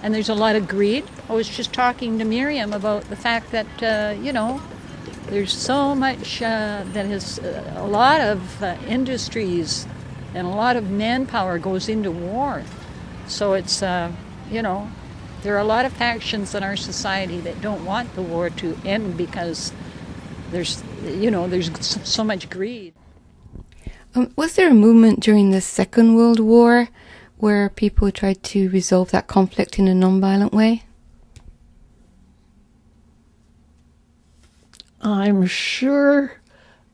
and there's a lot of greed. I was just talking to Miriam about the fact that, there's so much that is a lot of industries and a lot of manpower goes into war. So it's, there are a lot of factions in our society that don't want the war to end because there's so much greed. Was there a movement during the Second World War where people tried to resolve that conflict in a non-violent way? I'm sure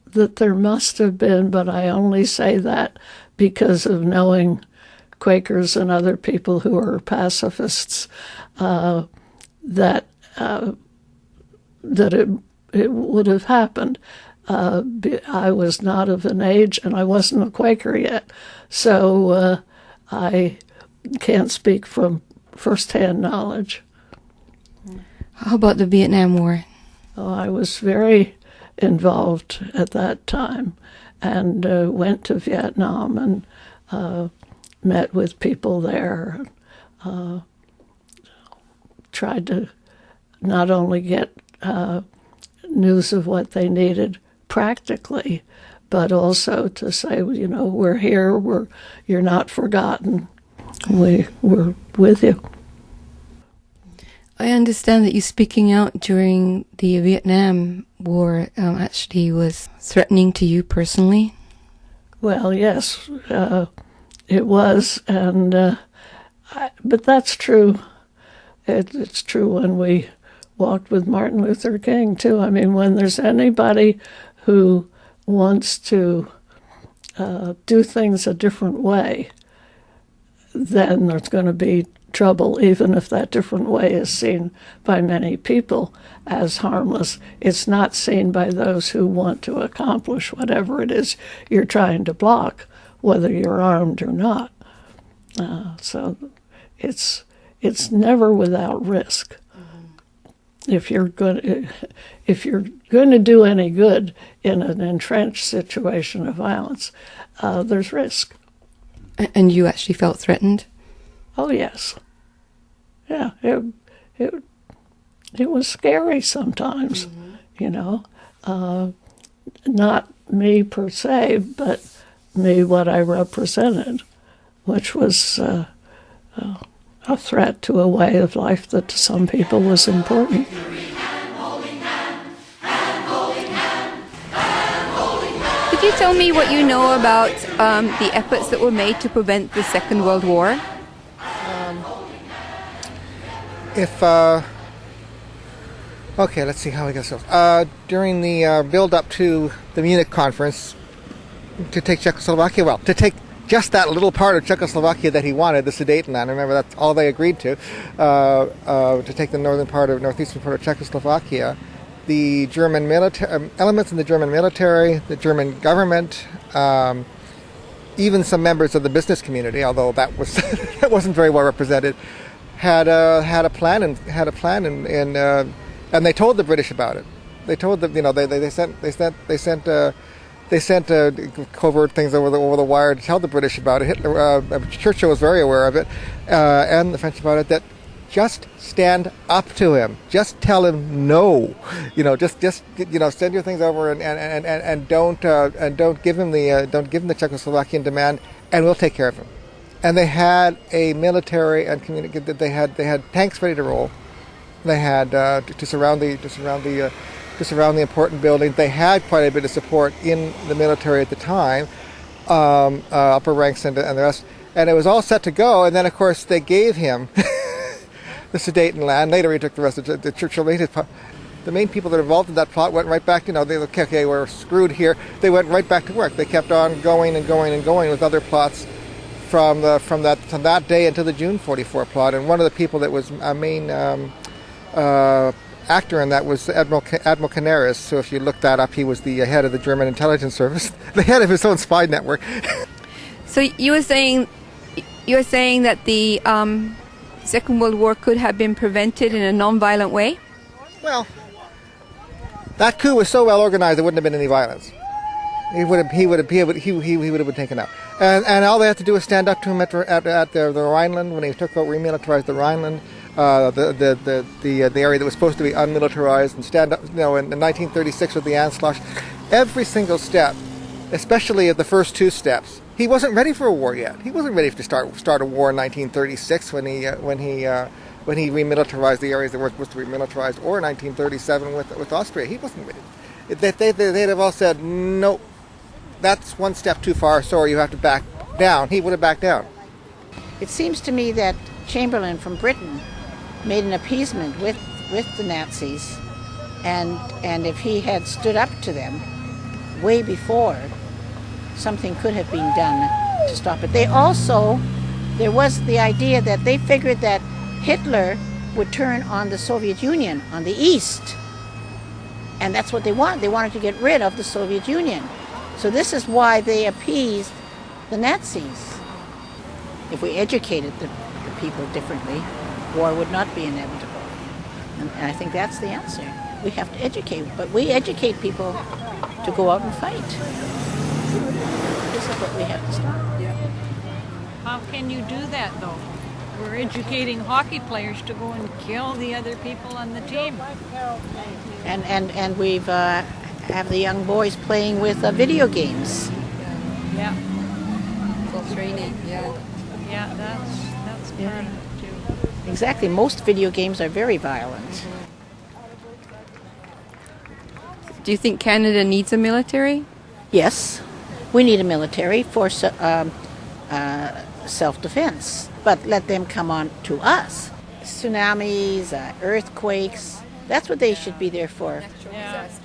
that there must have been, but I only say that because of knowing Quakers and other people who are pacifists, that it would have happened. I was not of an age, and I wasn't a Quaker yet, so I can't speak from first-hand knowledge. How about the Vietnam War? Oh, I was very involved at that time, and went to Vietnam and met with people there. Tried to not only get news of what they needed practically, but also to say, we're here, you're not forgotten, we're with you. I understand that you speaking out during the Vietnam War actually was threatening to you personally. Well, yes, it was, but that's true. It's true when we walked with Martin Luther King, too. I mean, when there's anybody who wants to do things a different way, then there's going to be trouble, even if that different way is seen by many people as harmless. It's not seen by those who want to accomplish whatever it is you're trying to block, whether you're armed or not. So it's never without risk. If you're going to do any good in an entrenched situation of violence, there's risk. And you actually felt threatened? Oh yes, yeah. It was scary sometimes, Not me per se, but me what I represented, which was a threat to a way of life that to some people was important. Could you tell me what you know about the efforts that were made to prevent the Second World War? Okay, let's see how we get this. During the build-up to the Munich conference, to take Czechoslovakia, to take just that little part of Czechoslovakia that he wanted, the Sudetenland. Remember, that's all they agreed to take the northeastern part of Czechoslovakia. The German military elements in the German military, the German government, even some members of the business community, although that wasn't very well represented, had a plan and they told the British about it. They told them, they sent covert things over the wire to tell the British about it. Churchill was very aware of it, and the French about it. That just stand up to him. Just tell him no. Just send your things over and don't give him the Czechoslovakian demand, and we'll take care of him. And they had a military and community. They had tanks ready to roll. They had to surround the important building. They had quite a bit of support in the military at the time, upper ranks and the rest. And it was all set to go. And then, of course, they gave him the Sudetenland. Later, he took the rest of the Churchill. The main people that were involved in that plot went right back. They okay, we're screwed here. They went right back to work. They kept on going and going and going with other plots from that day into the June 44 plot. And one of the people that was a main actor in that was Admiral Canaris. So if you look that up, he was the head of the German intelligence service, the head of his own spy network. So you were saying that the Second World War could have been prevented in a non-violent way? Well, that coup was so well organized, there wouldn't have been any violence. He would have been taken out, and all they had to do was stand up to him at the Rhineland when he remilitarized the Rhineland. the area that was supposed to be unmilitarized, and stand up. In 1936 with the Anschluss, every single step, especially at the first two steps, he wasn't ready for a war yet. He wasn't ready to start a war in 1936 when he remilitarized the areas that were supposed to be remilitarized, or in 1937 with Austria. He wasn't ready. They'd have all said, no, that's one step too far, sorry, you have to back down. He would have backed down. It seems to me that Chamberlain from Britain made an appeasement with the Nazis, and if he had stood up to them way before, something could have been done to stop it. There was the idea that they figured that Hitler would turn on the Soviet Union, on the East. And that's what they wanted. They wanted to get rid of the Soviet Union. So this is why they appeased the Nazis. If we educated the people differently, war would not be inevitable. And I think that's the answer. We have to educate, but we educate people to go out and fight. This is what we have to stop. How can you do that, though? We're educating hockey players to go and kill the other people on the team. And we've have the young boys playing with video games. Yeah. Full training, yeah. Yeah, that's part of it, too. Exactly. Most video games are very violent. Do you think Canada needs a military? Yes, we need a military for self-defense, but let them come on to us. Tsunamis, earthquakes, that's what they should be there for.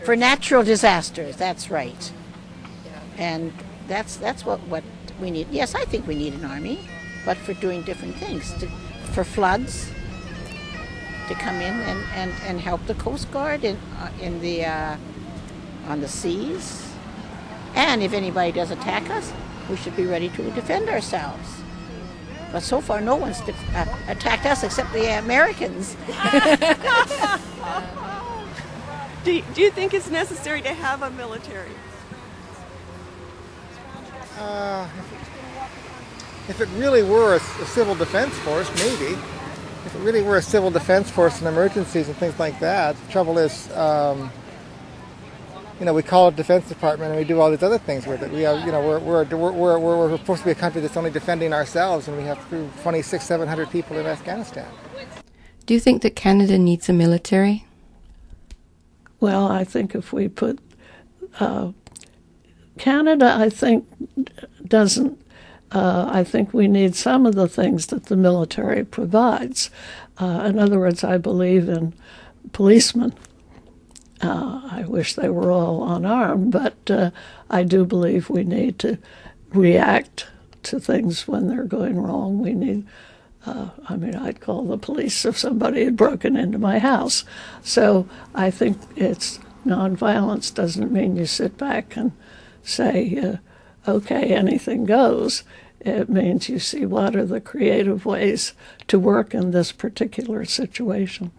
For natural disasters, that's right. And that's what we need. Yes, I think we need an army, but for doing different things. For floods, to come in and help the Coast Guard on the seas. And if anybody does attack us, we should be ready to defend ourselves. But so far, no one's attacked us except the Americans. Do you think it's necessary to have a military? If it really were a civil defense force, maybe. If it really were a civil defense force in emergencies and things like that, the trouble is, we call it Defense Department and we do all these other things with it. We have, we're supposed to be a country that's only defending ourselves, and we have 2,600-700 people in Afghanistan. Do you think that Canada needs a military? Well, I think if we put Canada, I think doesn't. I think we need some of the things that the military provides. In other words, I believe in policemen. I wish they were all unarmed, but I do believe we need to react to things when they're going wrong. We need, I'd call the police if somebody had broken into my house. So I think it's nonviolence doesn't mean you sit back and say, okay, anything goes. It means you see what are the creative ways to work in this particular situation.